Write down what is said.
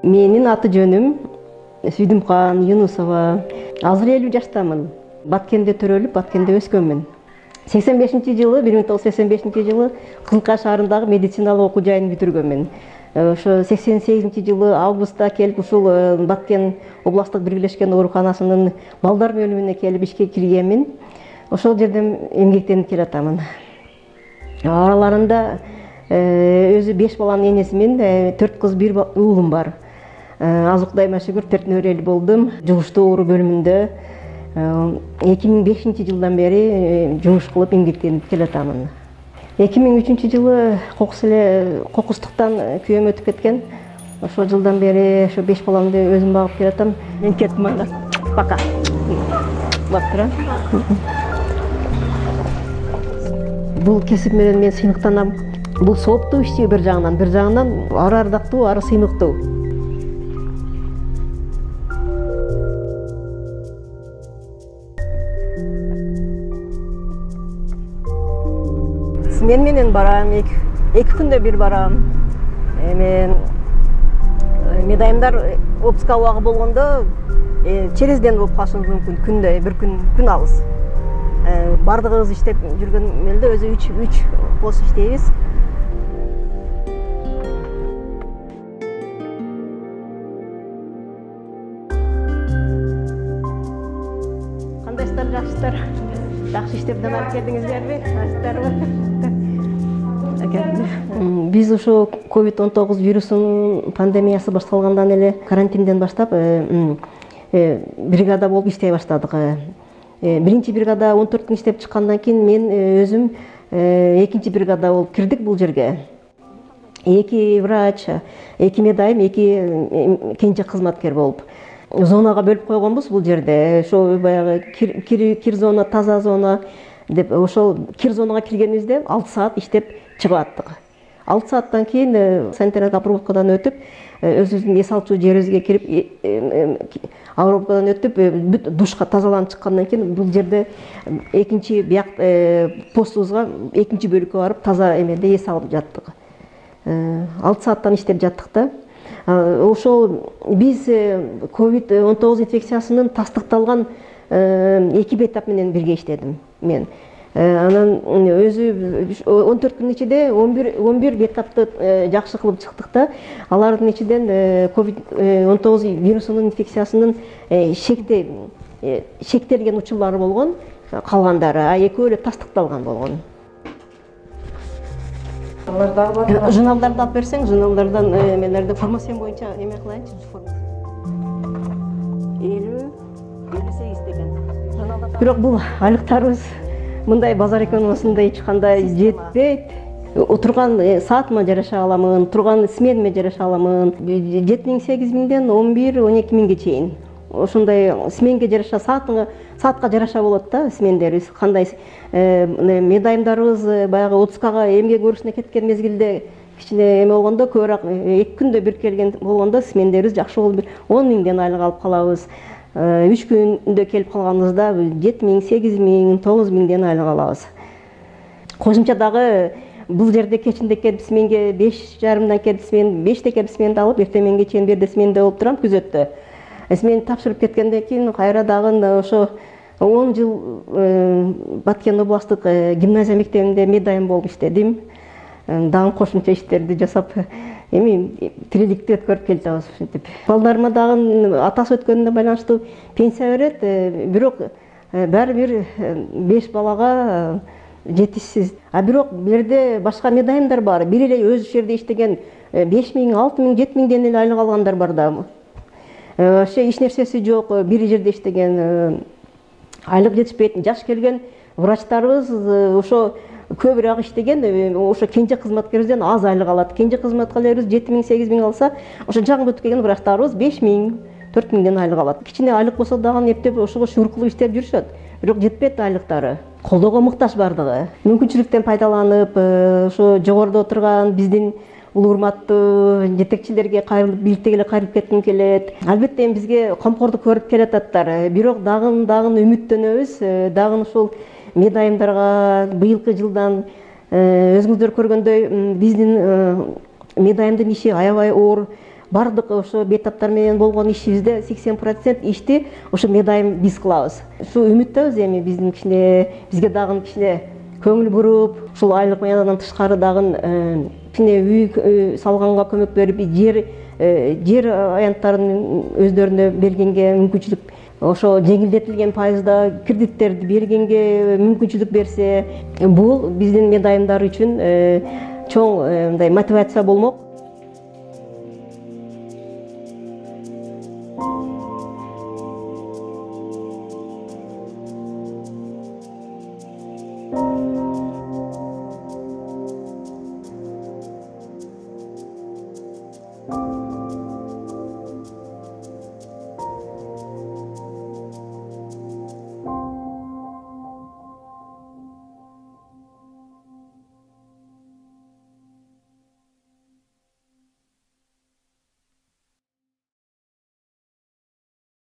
Менин аты жөнүм Сүйдүмкан Юнусова. Азыр 50 жаштамын. Баткенде төрөлүп, Баткенде өскөнмүн. 1985 жылы Кызылкаа шаарындагы медициналык окуу жайын бүтүргөнмүн. Ошо 88 жылы августта келип ушул Баткен областтык биргелешкен ооруканасынын балдар бөлүмүнө келип ишке киргенмин. Ошол жерден эмгектенип келатамын. Араларында өзү 5 баланын энесимин, 4 кыз, 1 уулум бар. Азыр Кудайыма шүгүр 4 нөөрөлүү болдум. Жугуштуу оору бөлүмүндө 2005-жылдан бери жумуш кылып эмгектенип келатамын. 2003-жылы кокустуктан күйөөм өтүп кеткен. Ошол жылдан бери ошо 5 баламды өзүм багып келатам. Мен кеттим анда. Пока. Бактыра. Бул кесип менен мен сыйныктанам. Бул сооптуу иш бир жагынан ары ардактуу, ары сыйныктуу. Мен менен барам, 2 күндө бир барам. Мен медайымдар отпуска убагы болгондо через ден болуп калышы мүмкүн, күндө бир күн алыс. Бардыгыбыз иштеп жүргөн мелде өзү 3 пост иштейбиз. Кандайсыздар, жакшысыздар? Жакшы иштеп дамап келдиңиздерби? Биз ошо COVID-19 вирусунун пандемиясы башталгандан эле карантинден баштап бригада болуп иштей баштадык. Биринчи бригада 14 күн иштеп чыккандан кийин мен өзүм экинчи бригада болуп кирдик бул жерге. 2 врач, 2 медайым, 2 кенже кызматкер болуп. Зонага бөлүп койгонбуз бул жерде. Ошо баягы кир зона, таза зона деп ошол кир зонага киргенибизде 6 саат иштеп чыгып аттык. 6 сааттан кийин санитариялык обработкадан өтүп, өзүбүздүн эс алчу жерибизге кирип, обработкадан өтүп, бүт душка тазаланып чыккандан кийин бул жерде экинчи бияк постубузга, экинчи бөлүккө барып таза эмеде эс алып жаттык. 6 сааттан иштеп жаттык да. Ошол биз COVID-19 инфекциясынын тастыкталган 2 этап менен бирге иштедим мен. Анан өзү 14 күн ичинде 11 бетапты жакшы кылып чыктык да. Алардын ичинен COVID-19 вирусунун инфекциясынын шектелген учурлары болгон, калгандары, а экөө эле тастыкталган болгон. Журналдарды алып берсең, журналдардан эмелерди формациям боюнча эме кылайынчы. 50-58 деген. Бирок бул айлыктарыбыз мындай базар экономикасында эч кандай жетпейт. Отурган саатыма жараша аламын, турган сменме жараша аламын. 7-8 миңден 11-12 миңге чейин. Ошондой сменге жараша саатка жараша болот да смендерибиз. Кандай медайымдарыбыз баягы отпускага эмгек өрүшүнө кеткен мезгилде кичине эме болгондо, көбүрөөк 2 күндө бир келген болгондо смендерибиз жакшы болуп 10 миңден айлык алып калабыз. 3 күндө келип калганыбызда 7 миң, 8 миң, 9 миңден айлык алабыз. Кошумча дагы бул жерде кечинде келип сменге 5:30 келип смен, 5-те келип сменди алып, эртеменге чейин берде сменде болуп турам күзөттө. Смен тапшырып кеткенден кийин кайра дагы ошо 10 жыл Баткен областтык гимназия мектебинде медайым болуп иштедим. Дагы кошумча иштерди жасап, эми тириликти өткөрүп келатабыз ушинтип. Балдарыма дагы атасы өткөнүнө байланыштуу пенсия берет, бирок баары бир 5 балага жетишсиз. Бирок бул жерде башка медайымдар бар. Бир эле өз жерде иштеген 5 миң, 6 миң, 7 миңден эле айлык алгандар бар да. Вообще эч нерсеси жок, бир жерде иштеген, айлык жетишпейт. Жаш келген врачтарыбыз ошо көбүрөөк иштеген, ошо кенже кызматкерибизден аз айлык алат. Кенже кызматкерлерибиз 7 миң, 8 миң алса, ошо жаңы өтүп келген врачтарыбыз 5 миң, 4 миңден айлык алат. Кичине айлык болсо дагы эптеп ошого шурур кылып иштеп жүрүшөт. Бирок жетпейт айлыктары. Колдоого муктаж бардыгы. Мүмкүнчүлүктөн пайдаланып, ошо жогоруда отурган биздин улуу урматтуу жетекчилерге кайрылып, бийликтегиле кайрылып кетким келет. Албетте бизге камкордук көрүп келататтар. Бирок дагы үмүттөнөбүз. Дагы ушул медайымдарга быйылкы жылдан өзүңүздөр көргөндөй биздин медайымдын иши аябай оор. бардык ошо бейтаптар менен болгон ишибизде 80% ишти ошо медайым биз кылабыз. Ушу үмүттөбүз эми биздин кичине бизге дагы кичине көңүл буруп, ушул айлык мыядан тышкары дагы кичине үй салганга көмөк берип, жер аянттарын өздөрүнө бергенге мүмкүнчүлүк, ошо жеңилдетилген пайызда кредиттерди бергенге мүмкүнчүлүк берсе, бул биздин медайымдар үчүн чоң мындай мотивация болмок.